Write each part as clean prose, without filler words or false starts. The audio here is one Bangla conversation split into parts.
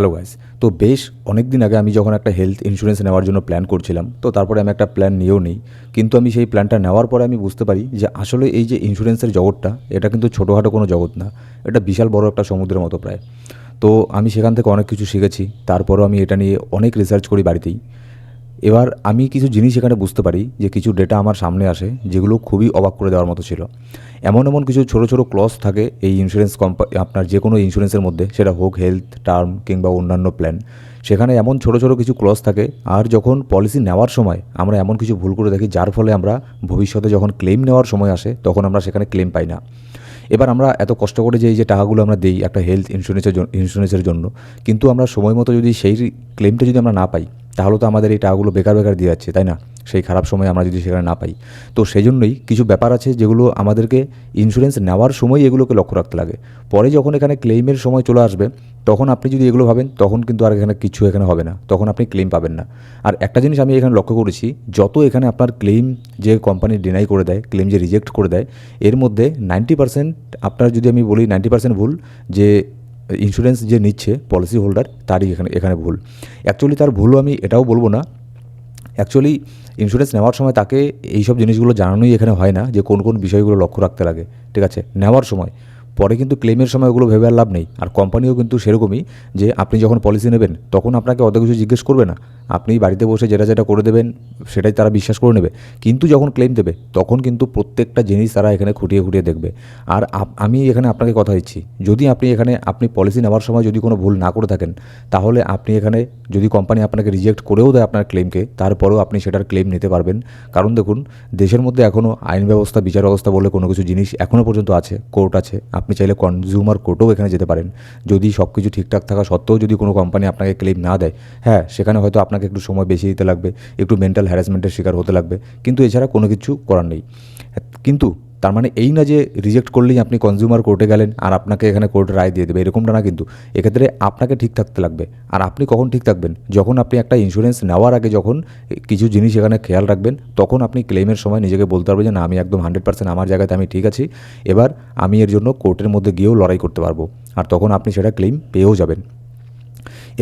Hello guys. তো বেশ অনেক দিন আগে আমি যখন একটা হেলথ ইন্স্যুরেন্স নেওয়ার জন্য প্ল্যান করছিলাম, তো তারপরে আমি একটা প্ল্যান নিয়েও নিই। কিন্তু আমি সেই প্ল্যানটা নেওয়ার পরে আমি বুঝতে পারি যে আসলে এই যে ইন্স্যুরেন্সের জগৎটা, এটা কিন্তু ছোটোখাটো কোনো জগৎ না। এটা বিশাল বড় একটা সমুদ্রের মতো প্রায়। তো আমি সেখান থেকে অনেক কিছু শিখেছি। তারপরেও আমি এটা নিয়ে অনেক রিসার্চ করি বাড়িতেই। এবার আমি কিছু জিনিস এখানে বুঝতে পারি যে কিছু ডেটা আমার সামনে আসে যেগুলো খুবই অবাক করে দেওয়ার মতো ছিল। এমন এমন কিছু ছোটো ছোটো ক্লজ থাকে এই ইন্স্যুরেন্স আপনার যে কোনো ইন্স্যুরেন্সের মধ্যে, সেটা হোক হেলথ, টার্ম কিংবা অন্যান্য প্ল্যান। সেখানে এমন ছোটো ছোটো কিছু ক্লজ থাকে, আর যখন পলিসি নেওয়ার সময় আমরা এমন কিছু ভুল করে দেখি যার ফলে আমরা ভবিষ্যতে যখন ক্লেম নেওয়ার সময় আসে তখন আমরা সেখানে ক্লেম পাই না। এবার আমরা এত কষ্ট করে যে এই যে টাকাগুলো আমরা দিই একটা হেলথ ইন্স্যুরেন্সের জন্য, কিন্তু আমরা সময় মতো যদি সেই ক্লেমটা যদি আমরা না পাই, তাহলে তো আমাদের এই টাকাগুলো বেকার বেকার দিয়ে যাচ্ছে, তাই না? সেই খারাপ সময় আমরা যদি সেখানে না পাই। তো সেই জন্যই কিছু ব্যাপার আছে যেগুলো আমাদেরকে ইন্স্যুরেন্স নেওয়ার সময় এগুলোকে লক্ষ্য রাখতে লাগে। পরে যখন এখানে ক্লেইমের সময় চলে আসবে, তখন আপনি যদি এগুলো ভাবেন তখন কিন্তু আর এখানে কিছু এখানে হবে না, তখন আপনি ক্লেম পাবেন না। আর একটা জিনিস আমি এখানে লক্ষ্য করেছি, যত এখানে আপনার ক্লেম যে কোম্পানি ডিনাই করে দেয়, ক্লেম যে রিজেক্ট করে দেয়, এর মধ্যে 90% আপনার যদি আমি বলি 90% ভুল, যে ইন্স্যুরেন্স যে নিচ্ছে পলিসি হোল্ডার তারই এখানে এখানে ভুল। অ্যাকচুয়ালি তার ভুলও আমি এটাও বলবো না। অ্যাকচুয়ালি ইন্স্যুরেন্স নেওয়ার সময় তাকে এইসব জিনিসগুলো জানানোই এখানে হয় না যে কোন কোন বিষয়গুলো লক্ষ্য রাখতে লাগে, ঠিক আছে, নেওয়ার সময়। পরে কিন্তু ক্লেমের সময় ওগুলো ভেবে আর লাভ নেই। আর কোম্পানিও কিন্তু সেরকমই, যে আপনি যখন পলিসি নেবেন তখন আপনাকে অত কিছু জিজ্ঞেস করবে না। আপনি বাড়িতে বসে যেটা যেটা করে দেবেন সেটাই তারা বিশ্বাস করে নেবে। কিন্তু যখন ক্লেম দেবে তখন কিন্তু প্রত্যেকটা জিনিস তারা এখানে খুঁটিয়ে খুঁটিয়ে দেখবে। আর আমি এখানে আপনাকে কথা দিচ্ছি, যদি আপনি পলিসি নেওয়ার সময় যদি কোনো ভুল না করে থাকেন, তাহলে আপনি এখানে যদি কোম্পানি আপনাকে রিজেক্ট করেও দেয় আপনার ক্লেমকে, তারপরেও আপনি সেটার ক্লেম নিতে পারবেন। কারণ দেখুন, দেশের মধ্যে এখনও আইন ব্যবস্থা, বিচার ব্যবস্থা বলে কোনো কিছু জিনিস এখনও পর্যন্ত আছে, কোর্ট আছে। আপনি চাইলে কনজিউমার কোর্টেও এখানে যেতে পারেন। যদি সব কিছু ঠিকঠাক থাকা সত্ত্বেও যদি কোনো কোম্পানি আপনাকে ক্লেম না দেয়, হ্যাঁ, সেখানে হয়তো আপনাকে একটু সময় বেশি দিতে লাগবে, একটু মেন্টাল হ্যারাসমেন্টের শিকার হতে লাগবে, কিন্তু এছাড়া কোনো কিছু করার নেই। কিন্তু তার মানে এই না যে রিজেক্ট করলেই আপনি কনজিউমার কোর্টে গেলেন আর আপনাকে এখানে কোর্ট রায় দিয়ে দেবে, এরকমটা না কিন্তু। এক্ষেত্রে আপনাকে ঠিক থাকতে লাগবে। আর আপনি কখন ঠিক থাকবেন? যখন আপনি একটা ইন্স্যুরেন্স নেওয়ার আগে যখন কিছু জিনিস এখানে খেয়াল রাখবেন, তখন আপনি ক্লেমের সময় নিজেকে বলতে পারবেন যে না, আমি একদম 100% আমার জায়গাতে আমি ঠিক আছি। এবার আমি এর জন্য কোর্টের মধ্যে গিয়েও লড়াই করতে পারবো। আর তখন আপনি সেটা ক্লেম পেয়েও যাবেন।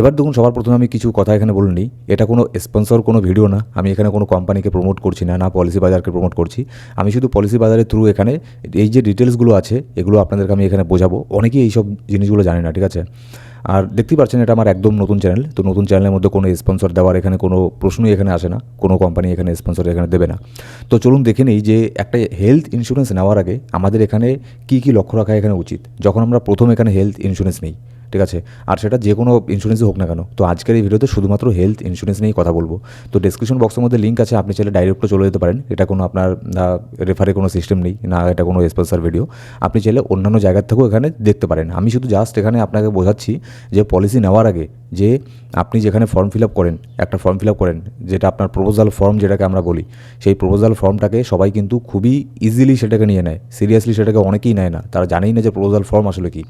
এবার দেখুন, সবার প্রথমে আমি কিছু কথা এখানে বলে নিই। এটা কোনো স্পন্সর কোনো ভিডিও না। আমি এখানে কোনো কোম্পানিকে প্রমোট করছি না, না পলিসি বাজারকে প্রমোট করছি। আমি শুধু পলিসি বাজারের থ্রু এখানে এই যে ডিটেলসগুলো আছে এগুলো আপনাদেরকে আমি এখানে বোঝাবো। অনেকেই এইসব জিনিসগুলো জানে না, ঠিক আছে? আর দেখতেই পাচ্ছেন এটা আমার একদম নতুন চ্যানেল। তো নতুন চ্যানেলের মধ্যে কোনো স্পন্সর দেওয়ার এখানে কোনো প্রশ্নই এখানে আসে না। কোনো কোম্পানি এখানে স্পন্সর এখানে দেবে না। তো চলুন দেখে নিই যে একটা হেলথ ইন্স্যুরেন্স নেওয়ার আগে আমাদের এখানে কী কী লক্ষ্য রাখা এখানে উচিত, যখন আমরা প্রথম এখানে হেলথ ইন্স্যুরেন্স নিই, ঠিক আছে? আর সেটা যে কোনো ইন্স্যুরেন্সই হোক না কেন। তো আজকের এই ভিডিওতে শুধুমাত্র হেলথ ইন্স্যুরেন্স নিয়েই কথা বলবো। তো ডেসক্রিপশন বক্সের মধ্যে লিঙ্ক আছে, আপনি চাইলে ডাইরেক্টও চলে যেতে পারেন। এটা কোনো আপনার রেফারে কোনো সিস্টেম নেই, না এটা কোনো স্পন্সর ভিডিও। আপনি চাইলে অন্যান্য জায়গার থেকেও এখানে দেখতে পারেন। আমি শুধু জাস্ট এখানে আপনাকে বোঝাচ্ছি যে পলিসি নেওয়ার আগে যে আপনি যেখানে ফর্ম ফিল আপ করেন, একটা ফর্ম ফিল আপ করেন যেটা আপনার প্রপোজাল ফর্ম যেটাকে আমরা বলি, সেই প্রপোজাল ফর্মটাকে সবাই কিন্তু খুবই ইজিলি সেটাকে নিয়ে নেয়, সিরিয়াসলি সেটাকে অনেকেই নেয় না, তারা জানেই না যে প্রপোজাল ফর্ম আসলে কী।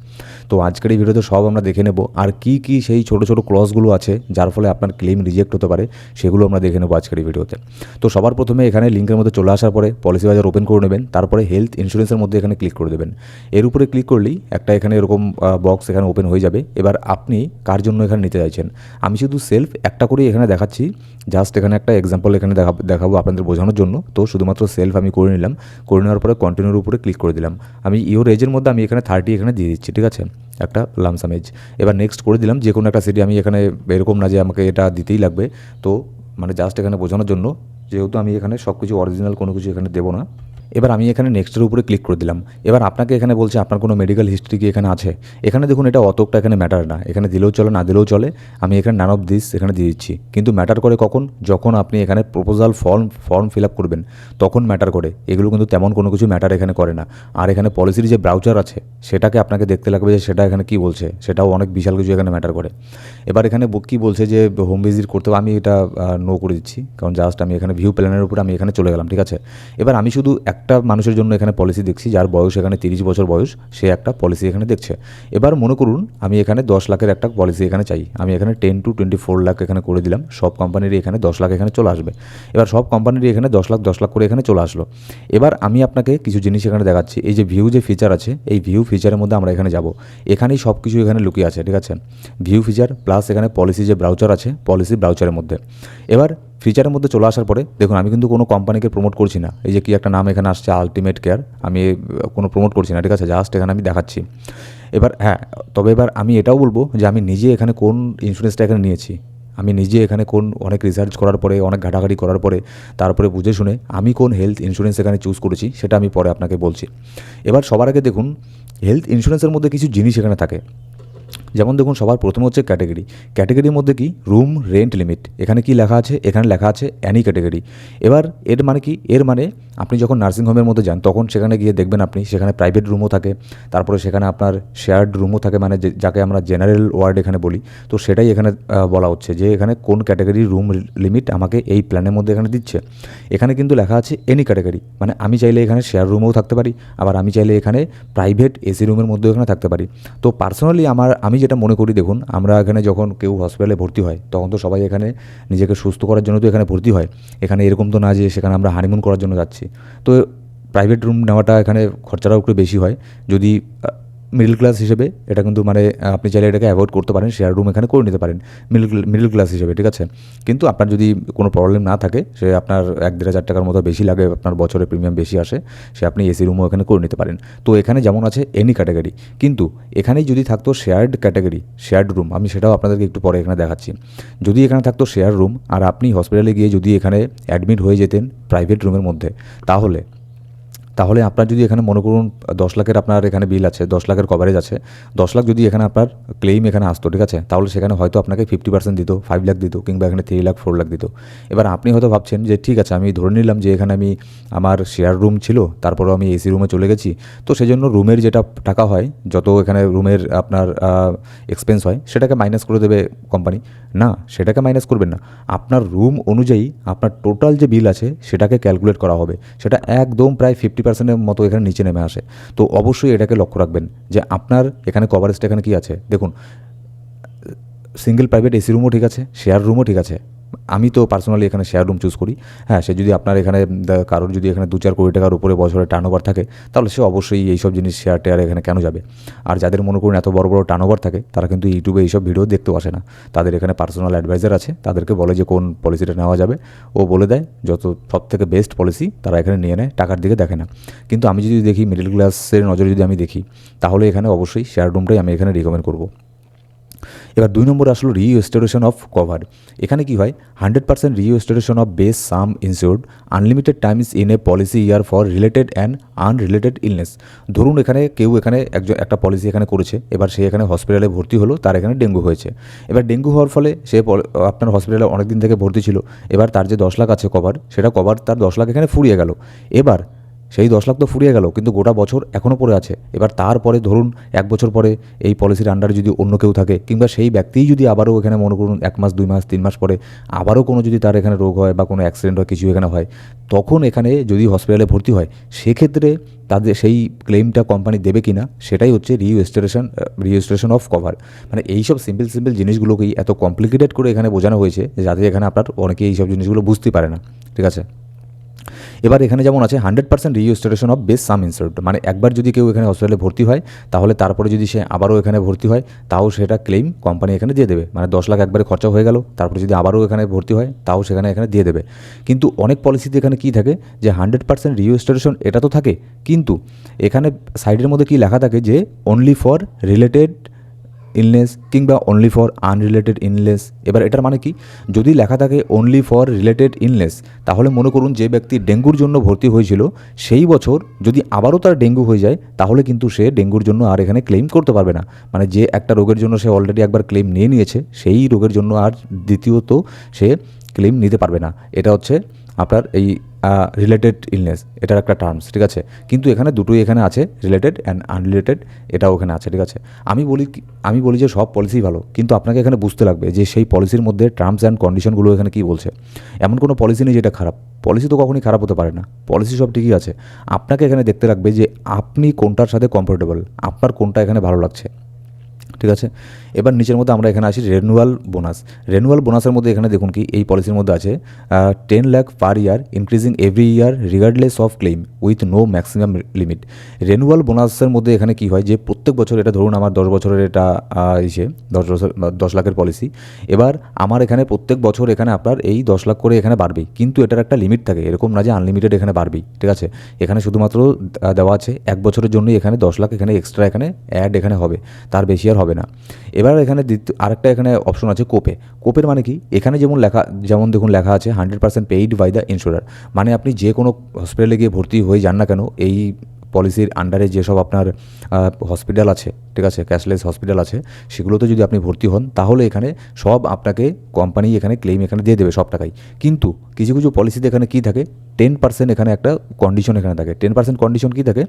তো আজকের এই ভিডিওতে সব আমরা দেখে নেব, আর কী কী সেই ছোটো ছোটো ক্লজগুলো আছে যার ফলে আপনার ক্লেম রিজেক্ট হতে পারে, সেগুলো আমরা দেখে নেব আজকের এই ভিডিওতে। তো সবার প্রথমে এখানে লিঙ্কের মধ্যে চলে আসার পরে পলিসি বাজার ওপেন করে নেবেন, তারপরে হেলথ ইন্স্যুরেন্সের মধ্যে এখানে ক্লিক করে দেবেন। এর উপরে ক্লিক করলেই একটা এখানে এরকম বক্স এখানে ওপেন হয়ে যাবে। এবার আপনি কার জন্য এখানে নিতে চাইছেন, আমি শুধু সেলফ একটা করেই এখানে দেখাচ্ছি, জাস্ট এখানে একটা এক্সাম্পল এখানে দেখাবো আপনাদের বোঝানোর জন্য। তো শুধুমাত্র সেলফ আমি করে নিলাম। করে নেওয়ার পরে কন্টিনিউর উপরে ক্লিক করে দিলাম। আমি ইওর এজের মধ্যে আমি এখানে 30 এখানে দিয়ে দিচ্ছি, ঠিক আছে, একটা লামসাম এজ। এবার নেক্সট করে দিলাম। যে কোনো একটা সিটি আমি এখানে, এরকম না যে আমাকে এটা দিতেই লাগবে। তো মানে জাস্ট এখানে বোঝানোর জন্য, যেহেতু আমি এখানে সব কিছু অরিজিনাল কোনো কিছু এখানে দেবো না। এবার আমি এখানে নেক্সটের উপরে ক্লিক করে দিলাম। এবার আপনাকে এখানে বলছে আপনার কোনো মেডিকেল হিস্ট্রি কি এখানে আছে। এখানে দেখুন এটা অতটা এখানে ম্যাটার না, এখানে দিলেও চলে না দিলেও চলে। আমি এখানে নান অফ দিস এখানে দিয়ে দিচ্ছি। কিন্তু ম্যাটার করে কখন, যখন আপনি এখানে প্রপোজাল ফর্ম ফিল আপ করবেন তখন ম্যাটার করে। এগুলো কিন্তু তেমন কোনো কিছু ম্যাটার এখানে করে না। আর এখানে পলিসির যে ব্রাউচার আছে সেটাকে আপনাকে দেখতে লাগবে যে সেটা এখানে কী বলছে, সেটাও অনেক বিশাল কিছু এখানে ম্যাটার করে। এবার এখানে কী বলছে যে হোম ভিজিট করতে হবে, আমি এটা নো করে দিচ্ছি, কারণ জাস্ট আমি এখানে ভিউ প্ল্যানের উপরে আমি এখানে চলে গেলাম, ঠিক আছে। এবার আমি শুধু একটা মানুষের জন্য এখানে পলিসি দেখছি, যার বয়স এখানে 30 বছর বয়স, সে একটা পলিসি এখানে দেখছে। এবার মনে করুন আমি এখানে 10 লাখের একটা পলিসি এখানে চাই, আমি এখানে 10 to 24 লাখ এখানে করে দিলাম, সব কোম্পানিরই এখানে 10 লাখ এখানে চলে আসবে। এবার সব কোম্পানিরই এখানে 10 লাখ করে এখানে চলে আসলো। এবার আমি আপনাকে কিছু জিনিস এখানে দেখাচ্ছি, এই যে ভিউ যে ফিচার আছে, এই ভিউ ফিচারের মধ্যে আমরা এখানে যাব, এখানেই সব কিছু এখানে লুকিয়ে আছে, ঠিক আছে। ভিউ ফিচার প্লাস এখানে পলিসি যে ব্রাউচার আছে, পলিসি ব্রাউচারের মধ্যে এবার ফিচারের মধ্যে চলে আসার পরে দেখুন আমি কিন্তু কোনো কোম্পানিকে প্রমোট করছি না, এই যে কি একটা নাম এখানে আসছে আলটিমেট কেয়ার, আমি কোনো প্রমোট করছি না, ঠিক আছে, জাস্ট এখানে আমি দেখাচ্ছি। এবার হ্যাঁ, তবে এবার আমি এটাও বলবো যে আমি নিজে এখানে কোন ইন্স্যুরেন্সটা এখানে নিয়েছি, আমি নিজে এখানে কোন অনেক রিসার্চ করার পরে, অনেক ঘাটাঘাটি করার পরে, তারপরে বুঝে শুনে আমি কোন হেলথ ইন্স্যুরেন্স এখানে চুজ করেছি সেটা আমি পরে আপনাকে বলছি। এবার সবার আগে দেখুন হেলথ ইন্স্যুরেন্সের মধ্যে কিছু জিনিস এখানে থাকে, যেমন দেখুন সবার প্রথমে হচ্ছে ক্যাটেগরি। ক্যাটেগরির মধ্যে কি রুম রেন্ট লিমিট, এখানে কি লেখা আছে, এখানে লেখা আছে অ্যানি ক্যাটেগরি। এবার এর মানে কি, এর মানে আপনি যখন নার্সিংহোমের মধ্যে যান তখন সেখানে গিয়ে দেখবেন আপনি সেখানে প্রাইভেট রুমও থাকে, তারপরে সেখানে আপনার শেয়ার্ড রুমও থাকে, মানে যাকে আমরা জেনারেল ওয়ার্ড এখানে বলি। তো সেটাই এখানে বলা হচ্ছে যে এখানে কোন ক্যাটেগরির রুম লিমিট আমাকে এই প্ল্যানের মধ্যে এখানে দিচ্ছে। এখানে কিন্তু লেখা আছে এনি ক্যাটেগরি, মানে আমি চাইলে এখানে শেয়ার রুমেও থাকতে পারি, আবার আমি চাইলে এখানে প্রাইভেট এসি রুমের মধ্যেও এখানে থাকতে পারি। তো পার্সোনালি আমি যেটা মনে করি, দেখুন আমরা এখানে যখন কেউ হসপিটালে ভর্তি হয় তখন তো সবাই এখানে নিজেকে সুস্থ করার জন্য তো এখানে ভর্তি হয়, এখানে এরকম তো না যে সেখানে আমরা হানিমুন করার জন্য যাচ্ছি। তো প্রাইভেট রুম নেওয়াটা এখানে খরচাটাও একটু বেশি হয়, যদি মিডল ক্লাস হিসেবে এটা কিন্তু মানে আপনি চাইলে এটাকে অ্যাভয়েড করতে পারেন, শেয়ার রুম এখানে করে নিতে পারেন মিডল ক্লাস হিসেবে, ঠিক আছে। কিন্তু আপনার যদি কোনো প্রবলেম না থাকে, সে আপনার 1-1.5 হাজার টাকার মতো বেশি লাগে, আপনার বছরে প্রিমিয়াম বেশি আসে, সে আপনি এসি রুমও এখানে করে নিতে পারেন। তো এখানে যেমন আছে এনি ক্যাটাগরি, কিন্তু এখানেই যদি থাকতো শেয়ার্ড ক্যাটাগরি, শেয়ার্ড রুম, আমি সেটাও আপনাদেরকে একটু পরে এখানে দেখাচ্ছি। যদি এখানে থাকতো শেয়ার রুম আর আপনি হসপিটালে গিয়ে যদি এখানে অ্যাডমিট হয়ে যেতেন প্রাইভেট রুমের মধ্যে, তাহলে আপনার যদি এখানে মনে করুন 10 লাখের আপনার এখানে বিল আছে, 10 লাখের কভারেজ আছে, 10 লাখ যদি এখানে আপনার ক্লেইম এখানে আসতো, ঠিক আছে, তাহলে সেখানে হয়তো আপনাকে 50% দিত, 5 লাখ দিত, কিংবা এখানে 3 লাখ 4 লাখ দিত। এবার আপনি হয়তো ভাবছেন যে ঠিক আছে, আমি ধরে নিলাম যে এখানে আমি আমার শেয়ার রুম ছিল, তারপরেও আমি এসি রুমে চলে গেছি, তো সেজন্য রুমের যেটা টাকা হয়, যত এখানে রুমের আপনার এক্সপেন্স হয়, সেটাকে মাইনাস করে দেবে কোম্পানি। না, সেটাকে মাইনাস করবেন না, আপনার রুম অনুযায়ী আপনার টোটাল যে বিল আছে সেটাকে ক্যালকুলেট করা হবে, সেটা একদম প্রায় 50%-এর মতো এখানে নিচে নেমে আসে। তো অবশ্যই এটাকে লক্ষ্য রাখবেন যে আপনার এখানে কভারেজটা এখানে কী আছে। দেখুন সিঙ্গেল প্রাইভেট এসি রুমও ঠিক আছে, শেয়ার রুমও ঠিক আছে, আমি তো পার্সোনালি এখানে শেয়ার রুম চুজ করি। হ্যাঁ, সে যদি আপনার এখানে কারোর যদি এখানে 2-4 কোটি টাকার উপরে বছরে টার্নওভার থাকে, তাহলে সে অবশ্যই এইসব জিনিস শেয়ার টেয়ার এখানে কেন যাবে। আর যাদের মনে করুন এত বড় বড় টার্নওভার থাকে, তারা কিন্তু ইউটিউবে এইসব ভিডিও দেখতেও আসে না, তাদের এখানে পার্সোনাল অ্যাডভাইজার আছে, তাদেরকে বলে যে কোন পলিসিটা নেওয়া যাবে, ও বলে দেয় যত সব থেকে বেস্ট পলিসি, তারা এখানে নিয়ে নেয়, টাকার দিকে দেখে না। কিন্তু আমি যদি দেখি মিডল ক্লাসের নজরে যদি আমি দেখি, তাহলে এখানে অবশ্যই শেয়ার রুমটাই আমি এখানে রিকমেন্ড করবো। এবার 2 নম্বরে আসলো রিস্টোরেশন অফ কভার। এখানে কি হয়, 100% restoration of base some insured unlimited Times in a policy year for related and unrelated illness. ধরুন এখানে কেউ এখানে একটা পলিসি এখানে করেছে, এবার সে এখানে হসপিটালে ভর্তি হলো, তার এখানে ডেঙ্গু হয়েছে। এবার ডেঙ্গু হওয়ার ফলে সে আপনার হসপিটালে অনেক দিন থেকে ভর্তি ছিল, এবার তার যে 10 লাখ আছে কভার, সেটা কভার তার 10 লাখ এখানে ফুরিয়ে গেল। এবার সেই 10 লাখ তো ফুরিয়ে গেল, কিন্তু গোটা বছর এখনও পড়ে আছে। এবার তারপরে ধরুন 1 বছর পরে এই পলিসির আন্ডারে যদি অন্য কেউ থাকে, কিংবা সেই ব্যক্তিই যদি আবারও এখানে মনে করুন 1 মাস 2 মাস 3 মাস পরে আবারও কোনো যদি তার এখানে রোগ হয় বা কোনো অ্যাক্সিডেন্ট হয়, কিছু এখানে হয়, তখন এখানে যদি হসপিটালে ভর্তি হয়, সেক্ষেত্রে তাদের সেই ক্লেমটা কোম্পানি দেবে কি না, সেটাই হচ্ছে রিস্টোরেশন অফ কভার। মানে এইসব সিম্পল জিনিসগুলোকেই এত কমপ্লিকেটেড করে এখানে বোঝানো হয়েছে, যাতে এখানে আপনার অনেকে এইসব জিনিসগুলো বুঝতেই পারে না, ঠিক আছে। এবার এখানে যেমন আছে 100% restoration of base some insured, মানে একবার যদি কেউ এখানে হসপিটালে ভর্তি হয়, তাহলে তারপরে যদি সে আবারও এখানে ভর্তি হয়, তাও সেটা ক্লেম কোম্পানি এখানে দিয়ে দেবে। মানে 10 লাখ একবারে খরচা হয়ে গেল, তারপরে যদি আবারও এখানে ভর্তি হয়, তাও সেখানে এখানে দিয়ে দেবে। কিন্তু অনেক পলিসিতে এখানে কী থাকে, যে 100% রিস্টোরেশন এটা তো থাকে, কিন্তু এখানে সাইডের মধ্যে কী লেখা থাকে যে অনলি ফর রিলেটেড ইলনেস কিংবা অনলি ফর আনরিলেটেড ইলনেস। এবার এটার মানে কি, যদি লেখা থাকে অনলি ফর রিলেটেড ইলনেস, তাহলে মনে করুন যে ব্যক্তি ডেঙ্গুর জন্য ভর্তি হয়েছিল, সেই বছর যদি আবারও তার ডেঙ্গু হয়ে যায়, তাহলে কিন্তু সে ডেঙ্গুর জন্য আর এখানে ক্লেম করতে পারবে না। মানে যে একটা রোগের জন্য সে অলরেডি একবার ক্লেম নিয়ে নিয়েছে, সেই রোগের জন্য আর দ্বিতীয়ত সে ক্লেম নিতে পারবে না। এটা হচ্ছে আপনার এই রিলেটেড ইলনেস, এটার একটা টার্মস, ঠিক আছে। কিন্তু এখানে দুটোই এখানে আছে, রিলেটেড অ্যান্ড আনরিলেটেড, এটাও এখানে আছে, ঠিক আছে। আমি বলি যে সব পলিসি ভালো, কিন্তু আপনাকে এখানে বুঝতে লাগবে যে সেই পলিসির মধ্যে টার্মস অ্যান্ড কন্ডিশনগুলো এখানে কী বলছে। এমন কোনো পলিসি নেই যেটা খারাপ, পলিসি তো কখনই খারাপ হতে পারে না, পলিসি সব ঠিকই আছে। আপনাকে এখানে দেখতে লাগবে যে আপনি কোনটার সাথে কমফোর্টেবল, আপনার কোনটা এখানে ভালো লাগছে, ঠিক আছে। এবার নিচের মধ্যে আমরা এখানে আসি রেনুয়াল বোনাস। রেনুয়াল বোনাসের মধ্যে এখানে দেখুন কি এই পলিসির মধ্যে আছে 10 lakh per year increasing every year regardless of claim with no maximum limit. Renewal বোনাসের মধ্যে এখানে কি হয় যে প্রত্যেক বছর, এটা ধরুন আমার 10 বছরের এটা 10 লাখের পলিসি। এবার আমার এখানে প্রত্যেক বছর এখানে আপনার এই 10 লাখ করে এখানে বাড়বেই, কিন্তু এটার একটা লিমিট থাকে, এরকম না যে আনলিমিটেড এখানে বাড়বেই, ঠিক আছে। এখানে শুধুমাত্র দেওয়া আছে 1 বছরের জন্যই এখানে 10 লাখ এখানে এক্সট্রা এখানে অ্যাড এখানে হবে, তার বেশি আর হবে না। এবার এখানে আরেকটা এখানে অপশন আছে কোপে। কোপের মানে কি, এখানে যেমন দেখুন লেখা আছে 100% পেইড বাই দ্য ইন্স্যুরার। মানে আপনি যে কোনো হসপিটালে গিয়ে ভর্তি হয়ে যান না কেন, এই পলিসির আন্ডারে যেসব আপনার হসপিটাল আছে, ঠিক আছে, ক্যাশলেস হসপিটাল আছে, সেগুলোতে যদি আপনি ভর্তি হন তাহলে এখানে সব আপনাকে কোম্পানি এখানে ক্লেম এখানে দিয়ে দেবে সব টাকাই। কিন্তু কিছু কিছু পলিসিতে এখানে কী থাকে, 10% এখানে একটা কন্ডিশন এখানে থাকে। 10% কন্ডিশন কী থাকে,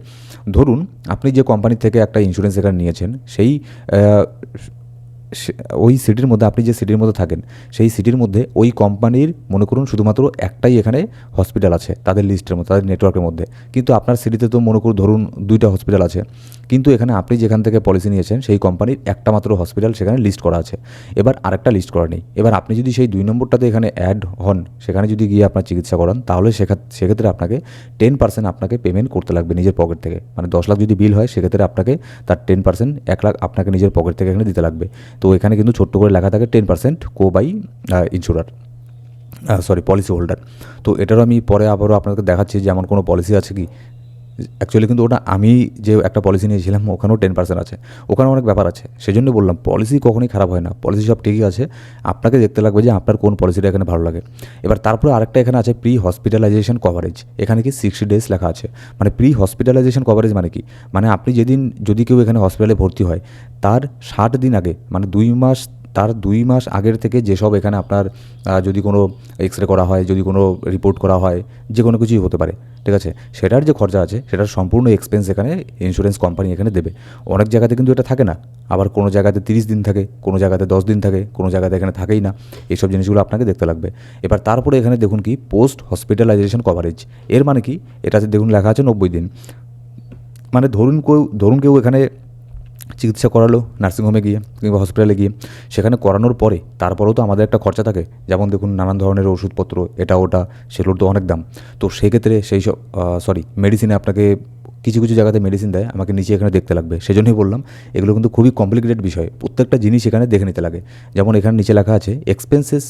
ধরুন আপনি যে কোম্পানি থেকে একটা ইন্স্যুরেন্স এখানে নিয়েছেন, সেই ওই সিটির মধ্যে, আপনি যে সিটির মধ্যে থাকেন সেই সিটির মধ্যে ওই কোম্পানির মনে করুন শুধুমাত্র একটাই এখানে হসপিটাল আছে তাদের লিস্টের মধ্যে, তাদের নেটওয়ার্কের মধ্যে। কিন্তু আপনার সিটিতে তো মনে করুন ধরুন 2টা হসপিটাল আছে, কিন্তু এখানে আপনি যেখান থেকে পলিসি নিয়েছেন সেই কোম্পানির একটা মাত্র হসপিটাল সেখানে লিস্ট করা আছে, এবার আরেকটা লিস্ট করা নেই। এবার আপনি যদি সেই 2 নম্বরটাতে এখানে অ্যাড হন, সেখানে যদি গিয়ে আপনার চিকিৎসা করান, তাহলে সেক্ষেত্রে আপনাকে 10% আপনাকে পেমেন্ট করতে লাগবে নিজের পকেট থেকে। মানে 10 লাখ যদি বিল হয়, সেক্ষেত্রে আপনাকে তার 10% 1 লাখ আপনাকে নিজের পকেট থেকে এখানে দিতে লাগবে। তো এখানে কিন্তু ছোট্ট করে লেখা থাকে 10% কো বাই ইন্স্যুরার, পলিসি হোল্ডার। তো এটারও আমি পরে আবারও আপনাকে দেখাচ্ছি যে এমন কোনো পলিসি আছে কি। অ্যাকচুয়ালি কিন্তু ওটা আমি যে একটা পলিসি নিয়েছিলাম ওখানেও 10% আছে, ওখানে অনেক ব্যাপার আছে, সেই জন্য বললাম পলিসি কখনোই খারাপ হয় না, পলিসি সব ঠিকই আছে। আপনাকে দেখতে লাগবে যে আপনার কোন পলিসিটা এখানে ভালো লাগে। এবার তারপরে আরেকটা এখানে আছে প্রি হসপিটালাইজেশন কভারেজ। এখানে কি 60 ডেজ লেখা আছে। মানে প্রি হসপিটালাইজেশন কভারেজ মানে কি, মানে আপনি যদি কেউ এখানে হসপিটালে ভর্তি হয়, তার 60 দিন আগে, মানে 2 মাস আগের থেকে যেসব এখানে আপনার যদি কোনো এক্স রে করা হয়, যদি কোনো রিপোর্ট করা হয়, যে কোনো কিছুই হতে পারে, ঠিক আছে, সেটার যে খরচা আছে সেটার সম্পূর্ণ এক্সপেন্স এখানে ইন্স্যুরেন্স কোম্পানি এখানে দেবে। অনেক জায়গাতে কিন্তু এটা থাকে না, আবার কোনো জায়গাতে 30 দিন থাকে, কোনো জায়গাতে 10 দিন থাকে, কোনো জায়গাতে এখানে থাকেই না। এইসব জিনিসগুলো আপনাকে দেখতে লাগবে। এবার তারপরে এখানে দেখুন কি পোস্ট হসপিটালাইজেশন কভারেজ। এর মানে কি, এটাতে দেখুন লেখা আছে 90 দিন। মানে ধরুন কেউ এখানে চিকিৎসা করালো নার্সিংহোমে গিয়ে কিংবা হসপিটালে গিয়ে, সেখানে করানোর পরে তারপরেও তো আমাদের একটা খরচা থাকে, যেমন দেখুন নানান ধরনের ওষুধপত্র, এটা ওটা, সেগুলোর তো অনেক দাম। তো সেক্ষেত্রে মেডিসিনে আপনাকে কিছু কিছু জায়গাতে মেডিসিন দেয়, আমাকে নিচে এখানে দেখতে লাগবে। সেজন্যই বললাম এগুলো কিন্তু খুবই কমপ্লিকেটেড বিষয়, প্রত্যেকটা জিনিস এখানে দেখে নিতে লাগে। যেমন এখানে নিচে লেখা আছে expenses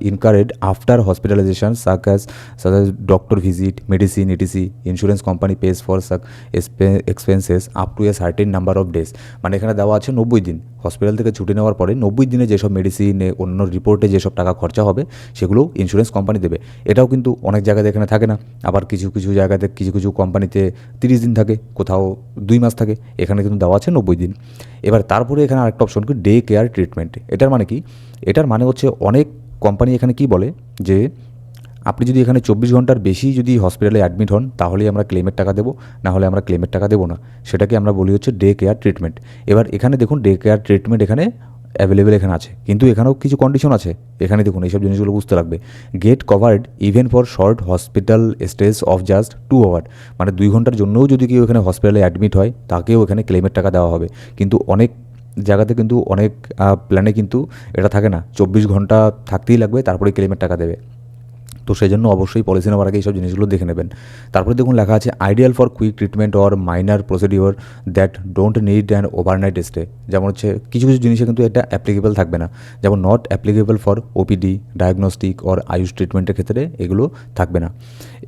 incurred after hospitalisation such as doctor visit, medicine ETC, insurance company pays for expenses up to a certain number of days. মানে এখানে দেওয়া আছে 90 দিন, হসপিটাল থেকে ছুটি নেওয়ার পরে 90 দিনে যেসব মেডিসিনে, অন্য রিপোর্টে যেসব টাকা খরচা হবে, সেগুলো ইন্স্যুরেন্স কোম্পানি দেবে। এটাও কিন্তু অনেক জায়গাতে এখানে থাকে না, আবার কিছু কিছু জায়গাতে কিছু কিছু কোম্পানিতে 30 দিন থাকে, কোথাও 2 মাস থাকে, এখানে কিন্তু দেওয়া আছে 90 দিন। এবার তারপরে এখানে আরেকটা অপশন কি ডে কেয়ার ট্রিটমেন্ট। এটার মানে কি, এটার মানে হচ্ছে অনেক কোম্পানি এখানে কি বলে যে আপনি যদি এখানে 24 ঘন্টার বেশি যদি হসপিটালে অ্যাডমিট হন, তাহলেই আমরা ক্লেমের টাকা দেবো, না হলে আমরা ক্লেমের টাকা দেবো না। সেটাকে আমরা বলি হচ্ছে ডে কেয়ার ট্রিটমেন্ট। এবার এখানে দেখুন ডে কেয়ার ট্রিটমেন্ট এখানে অ্যাভেলেবেল এখানে আছে, কিন্তু এখানেও কিছু কন্ডিশন আছে। এখানে দেখুন এইসব জিনিসগুলো বুঝতে লাগবে। Get covered even for short hospital stage of just 2 hour. মানে 2 ঘন্টার জন্যও যদি কেউ এখানে হসপিটালে অ্যাডমিট হয়, তাকেও এখানে ক্লেমের টাকা দেওয়া হবে। কিন্তু অনেক জায়গাতে কিন্তু অনেক প্ল্যানে কিন্তু এটা থাকে না, 24 ঘন্টা থাকতেই লাগবে, তারপরে ক্লেমের টাকা দেবে। তো সেই জন্য অবশ্যই পলিসি নেওয়ার আগে এইসব জিনিসগুলো দেখে নেবেন। তারপরে দেখুন লেখা আছে ideal for quick treatment or minor procedure that don't need an overnight stay. যেমন হচ্ছে কিছু কিছু জিনিসে কিন্তু এটা অ্যাপ্লিকেবল থাকবে না, যেমন not applicable for OPD, diagnostic or Ayush ট্রিটমেন্টের ক্ষেত্রে এগুলো থাকবে না।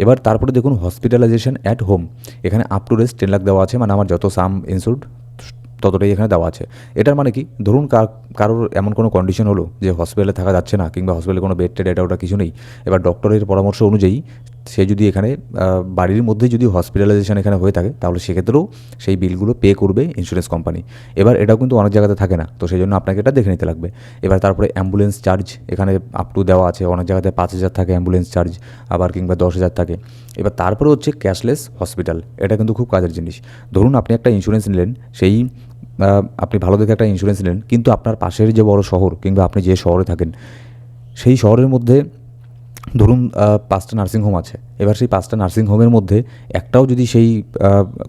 এবার তারপরে দেখুন হসপিটালাইজেশন অ্যাট হোম। এখানে আপ টু রেস্ট 10 লাখ দেওয়া আছে, মানে আমার যত সাম ইনস্যুর্ড ততটাই এখানে দেওয়া আছে। এটার মানে কি, ধরুন কারোর এমন কোনো কন্ডিশন হলো যে হসপিটালে থাকা যাচ্ছে না, কিংবা হসপিটালে কোনো বেড টেড এটা ওটা কিছু নেই, এবার ডক্টরের পরামর্শ অনুযায়ী সে যদি এখানে বাড়ির মধ্যে যদি হসপিটালাইজেশন এখানে হয়ে থাকে, তাহলে সেক্ষেত্রেও সেই বিলগুলো পে করবে ইন্স্যুরেন্স কোম্পানি। এবার এটাও কিন্তু অনেক জায়গাতে থাকে না, তো সেই জন্য আপনাকে এটা দেখে নিতে লাগবে। এবার তারপরে অ্যাম্বুলেন্স চার্জ এখানে আপ টু দেওয়া আছে, অনেক জায়গাতে 5,000 থাকে অ্যাম্বুলেন্স চার্জ, আবার কিংবা 10,000 থাকে। এবার তারপরে হচ্ছে ক্যাশলেস হসপিটাল। এটা কিন্তু খুব কাজের জিনিস। ধরুন আপনি একটা ইন্স্যুরেন্স নিলেন, আপনি ভালো দেখে একটা ইন্স্যুরেন্স নিলেন, কিন্তু আপনার পাশের যে বড় শহর কিংবা আপনি যে শহরে থাকেন, সেই শহরের মধ্যে ধরুন 5টা নার্সিংহোম আছে, এবার সেই 5টা নার্সিংহোমের মধ্যে একটাও যদি সেই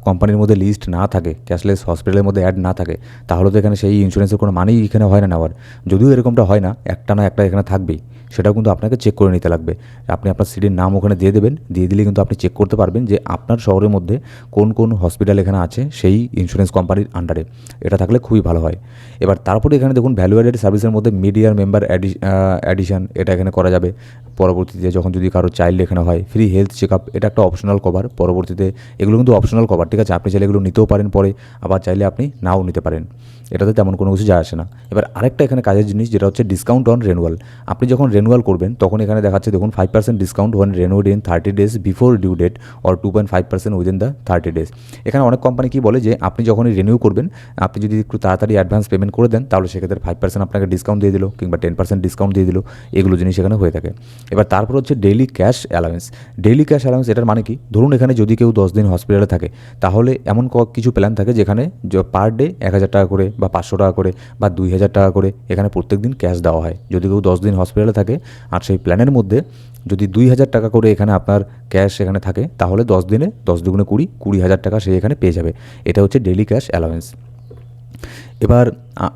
কোম্পানির মধ্যে লিস্ট না থাকে, ক্যাশলেস হসপিটালের মধ্যে অ্যাড না থাকে, তাহলে তো এখানে সেই ইন্স্যুরেন্সের কোনো মানেই এখানে হয় না নেওয়ার। যদিও এরকমটা হয় না, একটা না একটা এখানে থাকবেই, সেটাও কিন্তু আপনাকে চেক করে নিতে লাগবে। আপনি আপনার সিটির নাম ওখানে দিয়ে দেবেন, দিয়ে দিলে কিন্তু আপনি চেক করতে পারবেন যে আপনার শহরের মধ্যে কোন কোন হসপিটাল এখানে আছে সেই ইন্স্যুরেন্স কোম্পানির আন্ডারে। এটা থাকলে খুবই ভালো হয়। এবার তারপরে এখানে দেখুন ভ্যালু অ্যাডেড সার্ভিসের মধ্যে মিডিয়ার মেম্বার অ্যাডিশন, এটা এখানে করা যাবে। পরবর্তীতে যখন যদি কারো চাইল্ড এখানে হয়, ফ্রি হেলথ চেক আপ, এটা একটা অপশনাল কভার। পরবর্তীতে এগুলো কিন্তু অপশনাল কভার, ঠিক আছে? আপনি চাইলে এগুলো নিতেও পারেন পরে, আবার চাইলে আপনি নাও নিতে পারেন, এটাতে তেমন কোনো কিছু যায় আসে না। এবার আরেকটা এখানে কাজের জিনিস যেটা হচ্ছে ডিসকাউন্ট অন রেনুয়াল। আপনি যখন রেনুয়াল করবেন তখন এখানে দেখাচ্ছে দেখুন 5% discount one renewal in 30 days before due date or 2.5% within the 30 days। এখানে অনেক কোম্পানি কী বলে যে আপনি যখনই রিনিউ করবেন, আপনি যদি একটু তাড়াতাড়ি অ্যাডভান্স পেমেন্ট করে দেন, তাহলে সেক্ষেত্রে 5% আপনাকে ডিসকাউন্ট দিয়ে দিল, কিংবা 10% ডিসকাউন্ট দিয়ে দিল, এগুলো জিনিস এখানে হয়ে থাকে। এবার তারপর হচ্ছে daily cash allowance. Daily cash allowance এটার মানে কি, ধরুন এখানে যদি কেউ 10 দিন হসপিটালে থাকে, তাহলে এমন কিছু প্ল্যান থাকে যেখানে পার ডে 1,000 টাকা করে বা 500 টাকা করে বা 2,000 টাকা করে এখানে প্রত্যেক দিন ক্যাশ দেওয়া হয়। যদি কেউ 10 দিন হসপিটালে থাকে আর সেই প্ল্যানের মধ্যে যদি 2,000 টাকা করে এখানে আপনার ক্যাশ এখানে থাকে, তাহলে 10 দিনে 10 দুগুণে 20,000 টাকা সে এখানে পেয়ে যাবে। এটা হচ্ছে ডেইলি ক্যাশ অ্যালাউন্স। এবার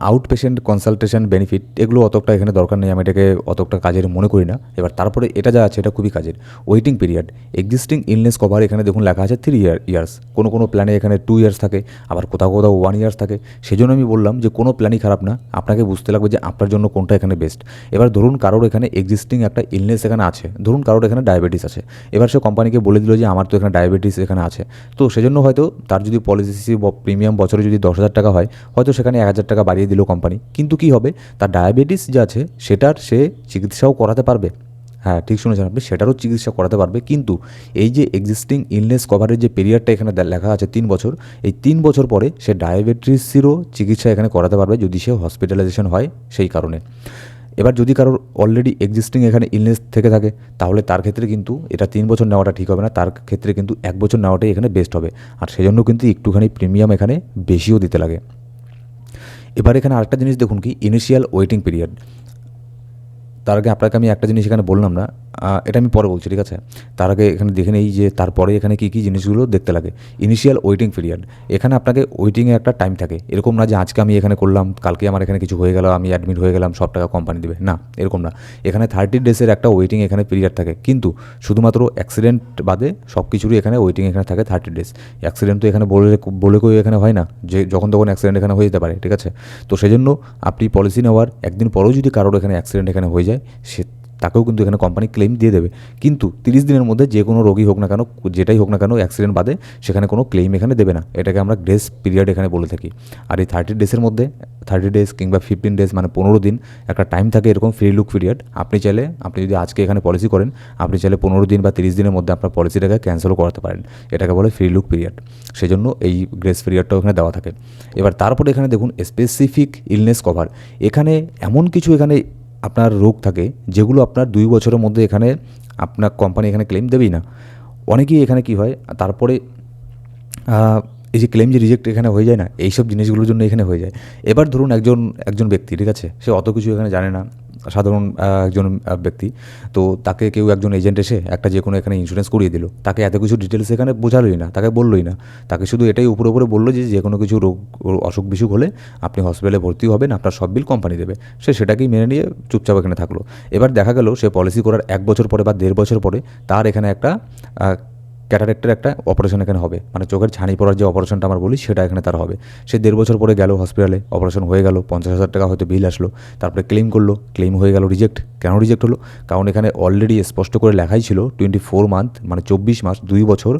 আউট পেশেন্ট কনসালটেশন বেনিফিট, এগুলো অতটা এখানে দরকার নেই, আমি এটাকে অতটা কাজের মনে করি না। এবার তারপরে এটা যা আছে এটা খুবই কাজের। Waiting period, existing illness cover এখানে দেখুন লেখা আছে 3 ইয়ার্স, কোনো প্ল্যানে এখানে 2 ইয়ার্স থাকে, আবার কোথাও 1 ইয়ার্স থাকে। সেজন্য আমি বললাম যে কোনো প্ল্যানই খারাপ না, আপনাকে বুঝতে লাগবে যে আপনার জন্য কোনটা এখানে বেস্ট। এবার ধরুন কারোর এখানে এক্সিস্টিং একটা ইলনেস এখানে আছে, ধরুন কারোর এখানে ডায়াবেটিস আছে, এবার সে কোম্পানিকে বলে দিল যে আমার তো এখানে ডায়াবেটিস এখানে আছে, তো সেজন্য হয়তো তার যদি পলিসি প্রিমিয়াম বছরে যদি 10,000 টাকা হয়, হয়তো সেখানে 1,000 টাকা বাড়িয়ে দিল কোম্পানি, কিন্তু কী হবে, তার ডায়াবেটিস যে আছে সেটার সে চিকিৎসাও করাতে পারবে। হ্যাঁ, ঠিক শুনেছেন আপনি, সেটারও চিকিৎসা করাতে পারবে। কিন্তু এই যে এক্সিস্টিং ইলনেস কভারের যে পিরিয়ডটা এখানে লেখা আছে 3 বছর, এই 3 বছর পরে সে ডায়াবেটিসেরও চিকিৎসা এখানে করাতে পারবে যদি সে হসপিটালাইজেশন হয় সেই কারণে। এবার যদি কারোর অলরেডি এক্সিস্টিং এখানে ইলনেস থেকে থাকে, তাহলে তার ক্ষেত্রে কিন্তু এটা 3 বছর নেওয়াটা ঠিক হবে না, তার ক্ষেত্রে কিন্তু 1 বছর নেওয়াটাই এখানে বেস্ট হবে। আর সেজন্য কিন্তু একটুখানি প্রিমিয়াম এখানে বেশিও দিতে লাগে। এবার এখানে আরেকটা জিনিস দেখুন কি, ইনিশিয়াল ওয়েটিং পিরিয়ড। তার আগে আপনাকে আমি একটা জিনিস এখানে বললাম না, এটা আমি পরে বলছি, ঠিক আছে? তার আগে এখানে দেখে নেই যে তারপরে এখানে কী কী জিনিসগুলো দেখতে লাগে। ইনিশিয়াল ওয়েটিং পিরিয়ড, এখানে আপনাকে ওয়েটিংয়ে একটা টাইম থাকে, এরকম না যে আজকে আমি এখানে করলাম, কালকে আমার এখানে কিছু হয়ে গেল, আমি অ্যাডমিট হয়ে গেলাম, সব টাকা কোম্পানি দেবে, না, এরকম না। এখানে 30 ডেজের একটা ওয়েটিং এখানে পিরিয়ড থাকে, কিন্তু শুধুমাত্র অ্যাক্সিডেন্ট বাদে সব কিছুরই এখানে ওয়েটিং এখানে থাকে 30 ডেজ। অ্যাক্সিডেন্ট তো এখানে বলে কেউ এখানে হয় না যে যখন তখন অ্যাক্সিডেন্ট এখানে হয়ে যেতে পারে, ঠিক আছে? তো সেজন্য আপনি পলিসি নেওয়ার একদিন পরেও যদি কারোর এখানে অ্যাক্সিডেন্ট এখানে হয়ে যায়, সে তাকেও কিন্তু এখানে কোম্পানি ক্লেম দিয়ে দেবে। কিন্তু 30 দিনের মধ্যে যে কোনো রোগী হোক না কেন, যেটাই হোক না কেন, অ্যাক্সিডেন্ট বাদে সেখানে কোনো ক্লেম এখানে দেবে না। এটাকে আমরা গ্রেস পিরিয়ড এখানে বলে থাকি। আর এই 30 ডেজের মধ্যে 30 ডেজ কিংবা 15 ডেজ মানে 15 দিন একটা টাইম থাকে এরকম ফ্রি লুক পিরিয়ড। আপনি যদি আজকে এখানে পলিসি করেন, আপনি চাইলে 15 দিন বা 30 দিনের মধ্যে আপনার পলিসিটাকে ক্যান্সেলও করাতে পারেন। এটাকে বলে ফ্রি লুক পিরিয়ড। সেজন্য এই গ্রেস পিরিয়ডটাও এখানে দেওয়া থাকে। এবার তারপরে এখানে দেখুন স্পেসিফিক ইলনেস কভার। এখানে এমন কিছু এখানে আপনার রোগ থাকে যেগুলো আপনার 2 বছরের মধ্যে এখানে আপনার কোম্পানি এখানে ক্লেম দেবেই না। অনেকেই এখানে কি হয়, তারপরে এই যে ক্লেম যে রিজেক্ট এখানে হয়ে যায় না, এইসব জিনিসগুলোর জন্য এখানে হয়ে যায়। এবার ধরুন একজন ব্যক্তি, ঠিক আছে, সে অত কিছু এখানে জানে না, সাধারণ একজন ব্যক্তি, তো তাকে কেউ একজন এজেন্ট এসে একটা যে কোনো এখানে ইন্স্যুরেন্স করিয়ে দিল, তাকে এত কিছু ডিটেলস এখানে বোঝালোই না, তাকে বললোই না, তাকে শুধু এটাই উপরে উপরে বললো যে কোনো কিছু রোগ অসুখ বিসুখ হলে আপনি হসপিটালে ভর্তি হবেন, আপনার সব বিল কোম্পানি দেবে। সে সেটাকেই মেনে নিয়ে চুপচাপ এখানে থাকলো। এবার দেখা গেল সে পলিসি করার 1 বছর পরে বা 1.5 বছর পরে তার এখানে একটা ক্যাটারেক্টের একটা অপারেশন এখানে হবে, মানে চোখের ছানি পড়ার যে অপারেশনটা আমরা বলি সেটা এখানে তার হবে। সে 1.5 বছর পরে গেল হসপিটালে, অপারেশন হয়ে গেল, 50,000 টাকা হয়তো বিল আসলো, তারপরে ক্লেম করলো, ক্লেম হয়ে গেল রিজেক্ট। কেন রিজেক্ট হলো? কারণ এখানে অলরেডি স্পষ্ট করে লেখাই ছিল 24 মান্থ মানে 24 মাস, 2 বছর